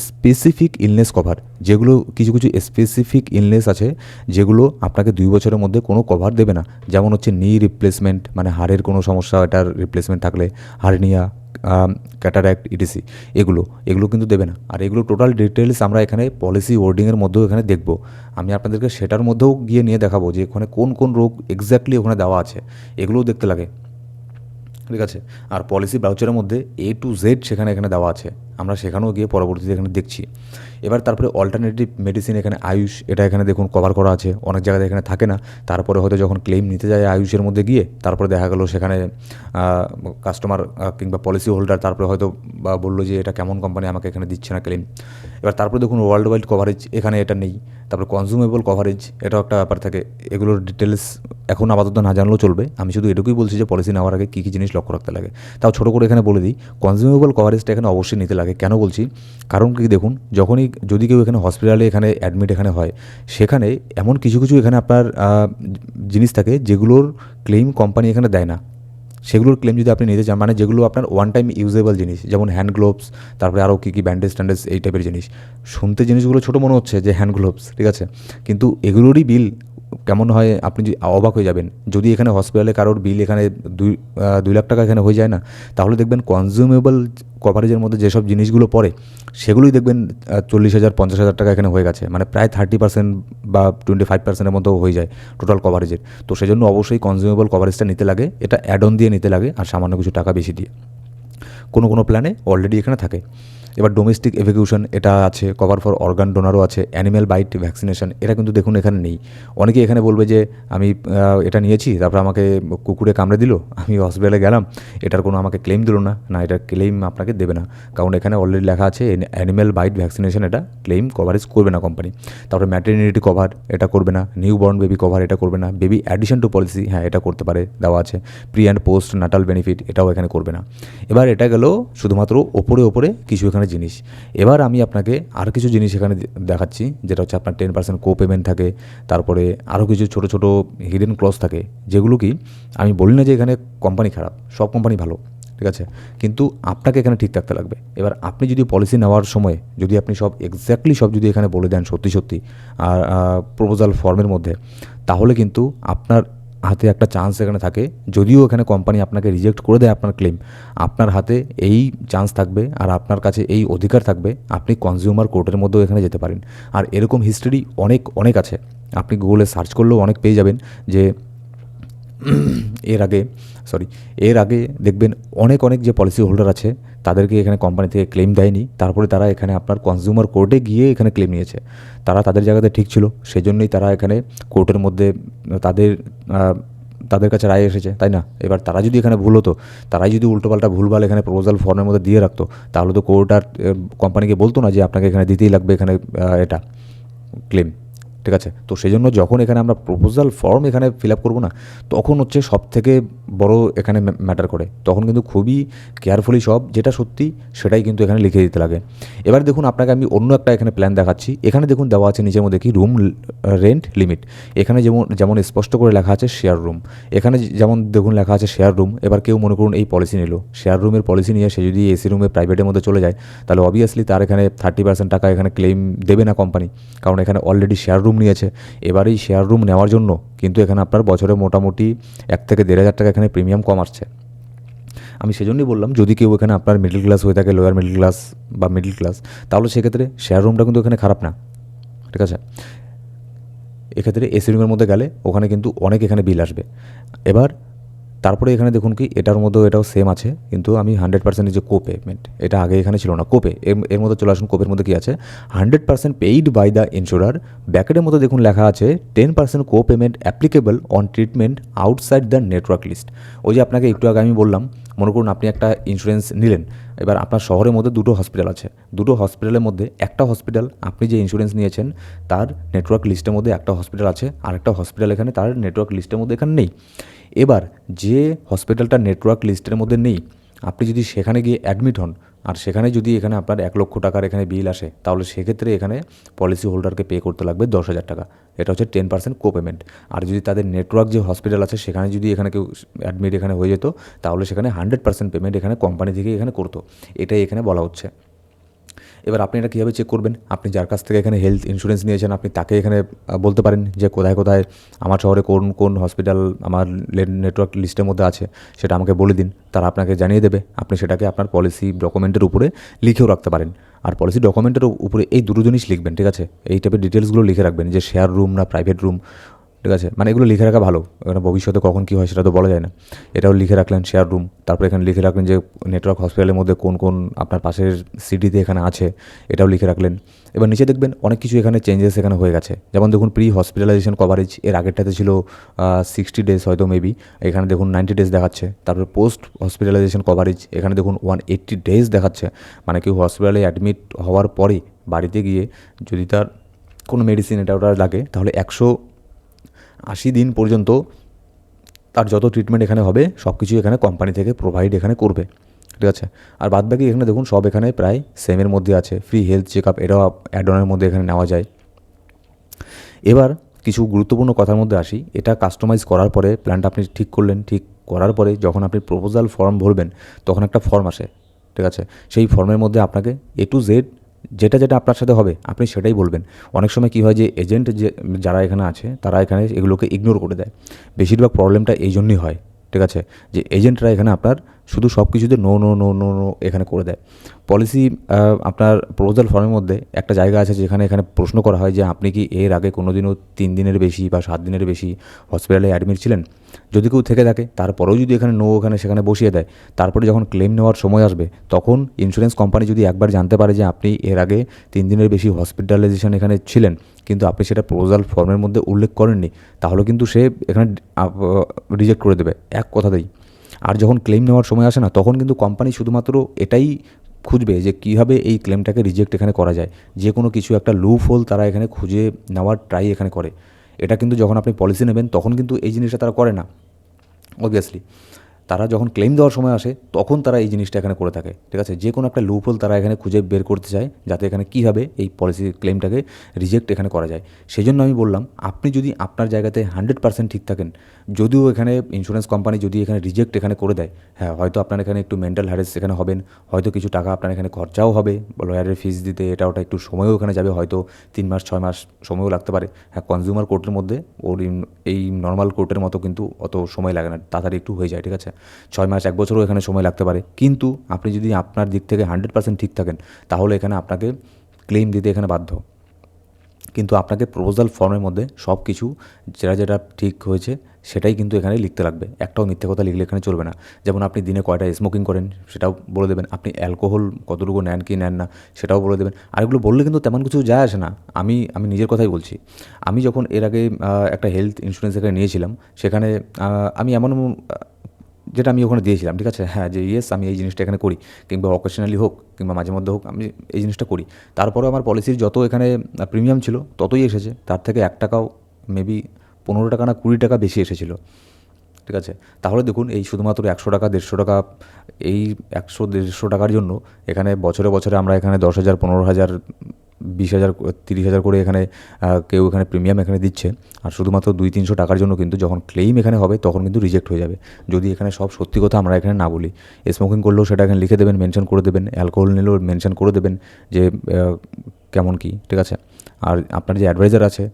স্পেসিফিক ইলনেস কভার। যেগুলো কিছু কিছু স্পেসিফিক ইলনেস আছে যেগুলো আপনাকে 2 বছরের মধ্যে কোনো কভার দেবে না। যেমন হচ্ছে নি রিপ্লেসমেন্ট, মানে হাড়ের কোনো সমস্যা, এটার রিপ্লেসমেন্ট থাকলে, হার্নিয়া, ক্যাটারাক্ট, ইটিসি, এগুলো কিন্তু দেবে না। আর এগুলো টোটাল ডিটেলস আমরা এখানে পলিসি ওয়ার্ডিংয়ের মধ্যেও এখানে দেখব। আমি আপনাদেরকে সেটার মধ্যেও গিয়ে নিয়ে দেখাবো যে ওখানে কোন কোন রোগ এক্স্যাক্টলি ওখানে দেওয়া আছে, এগুলোও দেখতে লাগে, ঠিক আছে? আর পলিসি ব্রাউচারের মধ্যে A to Z সেখানে এখানে দেওয়া আছে। আমরা সেখানেও গিয়ে পরবর্তীতে এখানে দেখছি। এবার তারপরে অল্টারনেটিভ মেডিসিন, এখানে আয়ুষ, এটা এখানে দেখুন কভার করা আছে। অনেক জায়গায় এখানে থাকে না, তারপরে হয়তো যখন ক্লেম নিতে যায় আয়ুষের মধ্যে গিয়ে, তারপরে দেখা গেলো সেখানে কাস্টমার কিংবা পলিসি হোল্ডার তারপরে হয়তো বা বললো যে এটা কেমন কোম্পানি, আমাকে এখানে দিচ্ছে না ক্লেম। এবার তারপরে দেখুন ওয়ার্ল্ড ওয়াইড কভারেজ, এখানে এটা নেই। তারপরে কনজিউমেবল কভারেজ, এটাও একটা ব্যাপার থাকে। এগুলোর ডিটেলস এখন আপাতত না জানলেও চলবে, আমি শুধু এটুকুই বলছি যে পলিসি নেওয়ার আগে কী কী জিনিস লক্ষ্য রাখতে লাগে। তাও ছোটো করে এখানে বলে দিই, কনজিউমেবল কভারেজটা এখানে অবশ্যই নিতে লাগে। কেন বলছি, কারণ কি দেখুন, যখনই যদি কেউ এখানে হসপিটালে এখানে অ্যাডমিট এখানে হয়, সেখানে এমন কিছু কিছু এখানে আপনার জিনিস থাকে যেগুলোর ক্লেম কোম্পানি এখানে দেয় না। সেগুলোর ক্লেম যদি আপনি নিতে চান, মানে যেগুলো আপনার ওয়ান টাইম ইউজেবল জিনিস, যেমন হ্যান্ড গ্লোভস, তারপরে আরও কী কী ব্যান্ডেজ ট্যান্ডেজ, এই টাইপের জিনিস। শুনতে জিনিসগুলো ছোটো মনে হচ্ছে যে হ্যান্ড গ্লোভস, ঠিক আছে, কিন্তু এগুলোরই বিল কেমন হয় আপনি যদি অবাক হয়ে যাবেন। যদি এখানে হসপিটালে কারোর বিল এখানে 2 লাখ টাকা এখানে হয়ে যায় না, তাহলে দেখবেন কনজিউমেবল কভারেজের মধ্যে যেসব জিনিসগুলো পড়ে সেগুলোই দেখবেন 40,000 50,000 টাকা এখানে হয়ে গেছে, মানে প্রায় 30% বা 25%-এর মতো হয়ে যায় টোটাল কভারেজের। তো সেজন্য অবশ্যই কনজিউমেবল কভারেজটা নিতে লাগে, এটা অ্যাড অন দিয়ে নিতে লাগে, আর সামান্য কিছু টাকা বেশি দিয়ে কোনো কোনো প্ল্যানে অলরেডি এখানে থাকে। এবার ডোমেস্টিক এভিকিউশন, এটা আছে, কভার ফর অর্গান ডোনারও আছে, অ্যানিম্যাল বাইট ভ্যাকসিনেশন, এটা কিন্তু দেখুন এখানে নেই। অনেকে এখানে বলবে যে আমি এটা নিয়েছি, তারপর আমাকে কুকুরে কামড়ে দিল, আমি হসপিটালে গেলাম, এটার কোনো আমাকে ক্লেম দিল না। না, এটার ক্লেম আপনাকে দেবে না, কারণ এখানে অলরেডি লেখা আছে অ্যানিম্যাল বাইট ভ্যাকসিনেশন, এটা ক্লেম কভারেজ করবে না কোম্পানি। তারপরে ম্যাটারনিটি কভার, এটা করবে না। নিউ বর্ন বেবি কভার, এটা করবে না। বেবি অ্যাডিশন টু পলিসি, হ্যাঁ এটা করতে পারে, দেওয়া আছে। Pre and post Natal benefit, এটাও এখানে করবে না। এবার এটা গেল শুধুমাত্র ওপরে ওপরে কিছু এখানে জিনিস। এবার আমি আপনাকে আর কিছু জিনিস এখানে দেখাচ্ছি, যেটা হচ্ছে আপনার 10% কো পেমেন্ট থাকে, তারপরে আরও কিছু ছোটো ছোটো হিডেন ক্লজ থাকে, যেগুলো কি আমি বলি না যে এখানে কোম্পানি খারাপ, সব কোম্পানি ভালো, ঠিক আছে, কিন্তু আপনাকে এখানে ঠিক থাকতে লাগবে। এবার আপনি যদি পলিসি নেওয়ার সময় যদি আপনি সব এক্স্যাক্টলি সব যদি এখানে বলে দেন সত্যি সত্যি আর প্রপোজাল ফর্মের মধ্যে, তাহলে কিন্তু আপনার হাতে একটা চান্স এখানে থাকে। যদিও এখানে কোম্পানি আপনাকে রিজেক্ট করে দেয় আপনার ক্লেম, আপনার হাতে এই চান্স থাকবে আর আপনার কাছে এই অধিকার থাকবে, আপনি কনজিউমার কোর্টের মধ্যেও এখানে যেতে পারেন। আর এরকম হিস্ট্রি অনেক অনেক আছে, আপনি গুগলে সার্চ করলেও অনেক পেয়ে যাবেন যে এর আগে দেখবেন অনেক অনেক যে পলিসি হোল্ডার আছে তাদেরকে এখানে কোম্পানি থেকে ক্লেম দেয়নি, তারপরে তারা এখানে আপনার কনজিউমার কোর্টে গিয়ে এখানে ক্লেম নিয়েছে। তারা তাদের জায়গাতে ঠিক ছিল, সেজন্যই তারা এখানে কোর্টের মধ্যে তাদের কাছে রায় এসেছে, তাই না? এবার তারা যদি এখানে ভুল হতো, তারাই যদি উল্টোপাল্টা ভুলভাল এখানে প্রপোজাল ফর্মের মধ্যে দিয়ে রাখতো, তাহলে তো কোর্ট আর কোম্পানিকে বলতো না যে আপনাকে এখানে দিতেই লাগবে এখানে এটা ক্লেম, ঠিক আছে? তো সেই জন্য যখন এখানে আমরা প্রপোজাল ফর্ম এখানে ফিল আপ করবো না, তখন হচ্ছে সব থেকে বড় এখানে ম্যাটার করে। তখন কিন্তু খুবই কেয়ারফুলি সব যেটা সত্যি সেটাই কিন্তু এখানে লিখে দিতে লাগে। এবার দেখুন আপনাকে আমি অন্য একটা এখানে প্ল্যান দেখাচ্ছি। এখানে দেখুন দেওয়া আছে নিচের মধ্যে কি রুম রেন্ট লিমিট। এখানে যেমন স্পষ্ট করে লেখা আছে শেয়ার রুম, এখানে যেমন দেখুন লেখা আছে শেয়ার রুম। এবার কেউ মনে করুন এই পলিসি নিল, শেয়ার রুমের পলিসি নিয়ে সে যদি এসি রুমে প্রাইভেটের মধ্যে চলে যায়, তাহলে অবভিয়াসলি তার এখানে 30% টাকা এখানে ক্লেম দেবে না কোম্পানি, কারণ এখানে অলরেডি শেয়ার রুম নিয়েছে। এবার এই শেয়ার রুম নেওয়ার জন্য কিন্তু এখানে আপনার বছরে মোটামুটি 1 থেকে 1,500 টাকা এখানে প্রিমিয়াম কম আসছে। আমি সেজন্যই বললাম যদি কেউ এখানে আপনার মিডল ক্লাস হয়ে থাকে, লোয়ার মিডল ক্লাস বা মিডল ক্লাস, তাহলে সেক্ষেত্রে শেয়ার রুমটা কিন্তু এখানে খারাপ না, ঠিক আছে? এক্ষেত্রে এসি রুমের মধ্যে গেলে ওখানে কিন্তু অনেক এখানে বিল আসবে। এবার তারপরে এখানে দেখুন কি এটার মধ্যেও এটাও সেম আছে, কিন্তু আমি 100% যে কো পেমেন্ট, এটা আগে এখানে ছিল না, কোপে এর মধ্যে চলে আসুন। কোপের মধ্যে কী আছে, 100% পেইড বাই দ্য ইন্স্যুরার। ব্যাকেটের মধ্যে দেখুন লেখা আছে 10% co payment applicable on treatment outside the network list. ওই যে আপনাকে একটু আগে আমি বললাম, মনে করুন আপনি একটা ইন্স্যুরেন্স নিলেন, এবার আপনার শহরের মধ্যে 2টো হসপিটাল আছে, 2টো হসপিটালের মধ্যে একটা হসপিটাল আপনি যে ইন্স্যুরেন্স নিয়েছেন তার নেটওয়ার্ক লিস্টের মধ্যে একটা হসপিটাল আছে, আর একটা হসপিটাল এখানে তার নেটওয়ার্ক লিস্টের মধ্যে এখানে নেই। এবার যে হসপিটালটা নেটওয়ার্ক লিস্টের মধ্যে নেই, আপনি যদি সেখানে গিয়ে অ্যাডমিট হন আর সেখানে যদি এখানে আপনার 1 লক্ষ টাকার এখানে বিল আসে, তাহলে সেক্ষেত্রে এখানে পলিসি হোল্ডারকে পে করতে লাগবে 10,000 টাকা। এটা হচ্ছে 10% কো পেমেন্ট। আর যদি তাদের নেটওয়ার্ক যে হসপিটাল আছে সেখানে যদি এখানে কেউ অ্যাডমিট এখানে হয়ে যেত, তাহলে সেখানে 100% পেমেন্ট এখানে কোম্পানি থেকে এখানে করতো, এটাই এখানে বলা হচ্ছে। এবার আপনি এটা কীভাবে চেক করবেন? আপনি যার কাছ থেকে এখানে হেলথ ইন্স্যুরেন্স নিয়েছেন, আপনি তাকে এখানে বলতে পারেন যে কোথায় কোথায় আমার শহরে কোন কোন হসপিটাল আমার নেটওয়ার্ক লিস্টের মধ্যে আছে সেটা আমাকে বলে দিন, তারা আপনাকে জানিয়ে দেবে। আপনি সেটাকে আপনার পলিসি ডকুমেন্টের উপরে লিখেও রাখতে পারেন। আর পলিসি ডকুমেন্টের উপরে এই দুটো জিনিস লিখবেন, ঠিক আছে? এই টাইপের ডিটেলসগুলো লিখে রাখবেন যে শেয়ার রুম না প্রাইভেট রুম, ঠিক আছে, মানে এগুলো লিখে রাখা ভালো, এখানে ভবিষ্যতে কখন কী হয় সেটা তো বলা যায় না। এটাও লিখে রাখলেন শেয়ার রুম, তারপরে এখানে লিখে রাখলেন যে নেটওয়ার্ক হসপিটালের মধ্যে কোন কোন আপনার পাশের সিটিতে এখানে আছে, এটাও লিখে রাখলেন। এবার নিচে দেখবেন অনেক কিছু এখানে চেঞ্জেস এখানে হয়ে গেছে। যেমন দেখুন প্রি হসপিটালাইজেশন কভারেজ এর আগেরটাতে ছিল 60 ডেজ হয়তো মেবি, এখানে দেখুন 90 ডেজ দেখাচ্ছে। তারপরে পোস্ট হসপিটালাইজেশন কভারেজ এখানে দেখুন 180 ডেজ দেখাচ্ছে, মানে কেউ হসপিটালে অ্যাডমিট হওয়ার পরে বাড়িতে গিয়ে যদি তার কোনো মেডিসিন এটা ওটা লাগে তাহলে 180 দিন পর্যন্ত তার যত ট্রিটমেন্ট এখানে হবে সব কিছু এখানে কোম্পানি থেকে প্রোভাইড এখানে করবে, ঠিক আছে। আর বাদবাকি এখানে দেখুন সব এখানে প্রায় সেমের মধ্যে আছে। ফ্রি হেলথ চেক আপ এটাও অ্যাড অনের মধ্যে এখানে নেওয়া যায়। এবার কিছু গুরুত্বপূর্ণ কথার মধ্যে আসি। এটা কাস্টমাইজ করার পরে প্ল্যানটা আপনি ঠিক করলেন, ঠিক করার পরে যখন আপনি প্রপোজাল ফর্ম ভরবেন তখন একটা ফর্ম আসে, ঠিক আছে। সেই ফর্মের মধ্যে আপনাকে A to Z যেটা যেটা আপনার সাথে হবে আপনি সেটাই বলবেন। অনেক সময় কী হয় যে এজেন্ট যে যারা এখানে আছে তারা এখানে এগুলোকে ইগনোর করে দেয়। বেশিরভাগ প্রবলেমটা এই জন্যই হয়, ঠিক আছে, যে এজেন্টরা এখানে আপনার শুধু সব কিছুতে no no no no no এখানে করে দেয়। পলিসি আপনার প্রপোজাল ফর্মের মধ্যে একটা জায়গা আছে যেখানে এখানে প্রশ্ন করা হয় যে আপনি কি এর আগে কোনো দিনও 3 দিনের বেশি বা 7 দিনের বেশি হসপিটালে অ্যাডমিট ছিলেন। যদি কেউ থেকে থাকে তারপরেও যদি এখানে নো ওখানে সেখানে বসিয়ে দেয়, তারপরে যখন ক্লেম নেওয়ার সময় আসবে তখন ইন্স্যুরেন্স কোম্পানি যদি একবার জানতে পারে যে আপনি এর আগে 3 দিনের বেশি হসপিটালাইজেশন এখানে ছিলেন কিন্তু আপনি সেটা প্রপোজাল ফর্মের মধ্যে উল্লেখ করেননি, তাহলে কিন্তু সে এখানে রিজেক্ট করে দেবে এক কথাতেই। আর যখন ক্লেম নেওয়ার সময় আসে না তখন কিন্তু কোম্পানি শুধুমাত্র এটাই খুঁজবে যে কীভাবে এই ক্লেমটাকে রিজেক্ট এখানে করা যায়। যে কোনো কিছু একটা লুপ হোল তারা এখানে খুঁজে নেওয়ার ট্রাই এখানে করে। এটা কিন্তু যখন আপনি পলিসি নেবেন তখন কিন্তু এই জিনিসটা তারা করে না অবভিয়াসলি। তারা যখন ক্লেম দেওয়ার সময় আসে তখন তারা এই জিনিসটা এখানে করে থাকে, ঠিক আছে। যে কোনো একটা লুপ হোল তারা এখানে খুঁজে বের করতে চায় যাতে এখানে কীভাবে এই পলিসি ক্লেমটাকে রিজেক্ট এখানে করা যায়। সেই জন্য আমি বললাম আপনি যদি আপনার জায়গাতে 100% ঠিক থাকেন, যদিও এখানে ইন্স্যুরেন্স কোম্পানি যদি এখানে রিজেক্ট এখানে করে দেয়, হ্যাঁ হয়তো আপনার এখানে একটু মেন্টাল হ্যারেস এখানে হবেন, হয়তো কিছু টাকা আপনার এখানে খরচাও হবে, লয়ারের ফিস দিতে এটা ওটা একটু সময়ও এখানে যাবে, হয়তো 3 মাস 6 মাস সময়ও লাগতে পারে। হ্যাঁ কনজিউমার কোর্টের মধ্যে ওর এই নর্মাল কোর্টের মতো কিন্তু অত সময় লাগে না, তাড়াতাড়ি একটু হয়ে যায়, ঠিক আছে। 6 মাস 1 বছরও এখানে সময় লাগতে পারে, কিন্তু আপনি যদি আপনার দিক থেকে 100% ঠিক থাকেন তাহলে এখানে আপনাকে ক্লেম দিতে এখানে বাধ্য। কিন্তু আপনাকে প্রপোজাল ফর্মের মধ্যে সব কিছু যেটা যেটা ঠিক হয়েছে সেটাই কিন্তু এখানে লিখতে লাগবে, একটাও মিথ্যে কথা লিখলে এখানে চলবে না। যেমন আপনি দিনে কয়টা স্মোকিং করেন সেটাও বলে দেবেন, আপনি অ্যালকোহল কতটুকু নেন কি নেন না সেটাও বলে দেবেন। আর এগুলো বললে কিন্তু তেমন কিছু যায় আসে না। আমি নিজের কথাই বলছি। আমি যখন এর আগে একটা হেলথ ইন্স্যুরেন্স এখানে নিয়েছিলাম সেখানে আমি এমন যেটা আমি ওখানে দিয়েছিলাম, ঠিক আছে, হ্যাঁ যে ইয়েস আমি এই জিনিসটা এখানে করি, কিংবা অকেশনালি হোক কিংবা মাঝে মধ্যে হোক আমি এই জিনিসটা করি। তারপরেও আমার পলিসির যত এখানে প্রিমিয়াম ছিল ততই এসেছে, তার থেকে 1 টাকাও মেবি 15 টাকা না 20 টাকা বেশি এসেছিলো, ঠিক আছে। তাহলে দেখুন এই শুধুমাত্র 100 টাকা 150 টাকা, এই 100-150 টাকার জন্য এখানে বছরে বছরে আমরা এখানে 10,000 15,000 20,000 30,000 করে এখানে কেউ এখানে প্রিমিয়াম এখানে দিচ্ছে। আর শুধুমাত্র 200-300 টাকার জন্য কিন্তু যখন ক্লেইম এখানে হবে তখন কিন্তু রিজেক্ট হয়ে যাবে, যদি এখানে সব সত্যি কথা আমরা এখানে না বলি। স্মোকিং করলেও সেটা এখানে লিখে দেবেন, মেনশন করে দেবেন, অ্যালকোহল নিলেও মেনশন করে দেবেন যে কেমন কী, ঠিক আছে। আর আপনার যে অ্যাডভাইজার আছে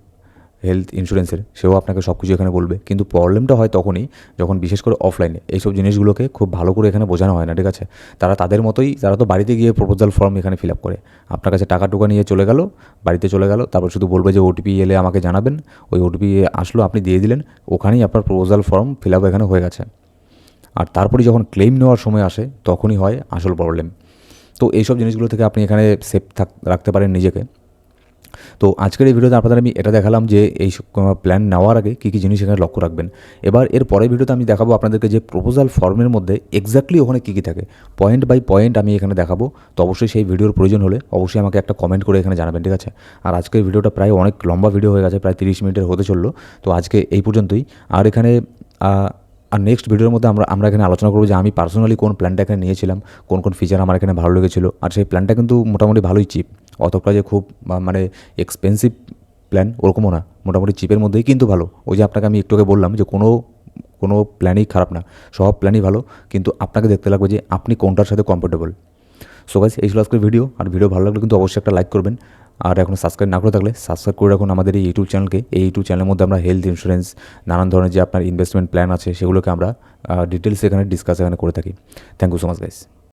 হেলথ ইন্স্যুরেন্সের সেও আপনাকে সব কিছু এখানে বলবে। কিন্তু প্রবলেমটা হয় তখনই যখন বিশেষ করে অফলাইনে এইসব জিনিসগুলোকে খুব ভালো করে এখানে বোঝানো হয় না, ঠিক আছে। তারা তাদের মতোই, তারা তো বাড়িতে গিয়ে প্রপোজাল ফর্ম এখানে ফিল আপ করে আপনার কাছে টাকা টুকা নিয়ে চলে গেল, বাড়িতে চলে গেল, তারপর শুধু বলবে যে ওটিপি এলে আমাকে জানাবেন, ওই ওটিপি আসলো আপনি দিয়ে দিলেন, ওখানেই আপনার প্রপোজাল ফর্ম ফিল আপ এখানে হয়ে গেছে। আর তারপরে যখন ক্লেম নেওয়ার সময় আসে তখনই হয় আসল প্রবলেম। তো এইসব জিনিসগুলো থেকে আপনি এখানে সেফ রাখতে পারেন নিজেকে। তো আজকের এই ভিডিওতে আপনাদের আমি এটা দেখালাম যে এই প্ল্যান নেওয়ার আগে কী কী জিনিস এখানে লক্ষ্য রাখবেন। এবার এর পরের ভিডিওতে আমি দেখাবো আপনাদেরকে যে প্রপোজাল ফর্মের মধ্যে এক্স্যাক্টলি ওখানে কী কী থাকে, পয়েন্ট বাই পয়েন্ট আমি এখানে দেখাবো। তো অবশ্যই সেই ভিডিওর প্রয়োজন হলে অবশ্যই আমাকে একটা কমেন্ট করে এখানে জানাবেন, ঠিক আছে। আর আজকের ভিডিওটা প্রায় অনেক লম্বা ভিডিও হয়ে গেছে, প্রায় 30 মিনিটের হতে চললো। তো আজকে এই পর্যন্তই। আর এখানে আর নেক্সট ভিডিওর মধ্যে আমরা এখানে আলোচনা করবো যে আমি পার্সোনালি কোন প্ল্যানটা এখানে নিয়েছিলাম, কোন কোন ফিচার আমার এখানে ভালো লেগেছিলো। আর সেই প্ল্যানটা কিন্তু মোটামুটি ভালোই চিপ, অতটা যে খুব মানে এক্সপেন্সিভ প্ল্যান ওরকমও না, মোটামুটি চিপের মধ্যেই কিন্তু ভালো। ওই যে আপনাকে আমি একটু আগে বললাম যে কোনো প্ল্যানই খারাপ না, সব প্ল্যানই ভালো, কিন্তু আপনাকে দেখতে লাগবে যে আপনি কোনটার সাথে কমফোর্টেবল। সো গাইস এই ছিল আজকের ভিডিও। আর ভিডিও ভালো লাগলে কিন্তু অবশ্যই একটা লাইক করবেন। আর এখনও সাবস্ক্রাইব না করে থাকলে সাবস্ক্রাইব করে রাখুন আমাদের এই ইউটিউব চ্যানেলকে। এই ইউটিউব চ্যানেলের মধ্যে আমরা হেলথ ইন্স্যুরেন্স, নানান ধরনের যে আপনার ইনভেস্টমেন্ট প্ল্যান আছে সেগুলোকে আমরা ডিটেলস এখানে ডিসকাস এখানে করে থাকি। Thank you so much guys.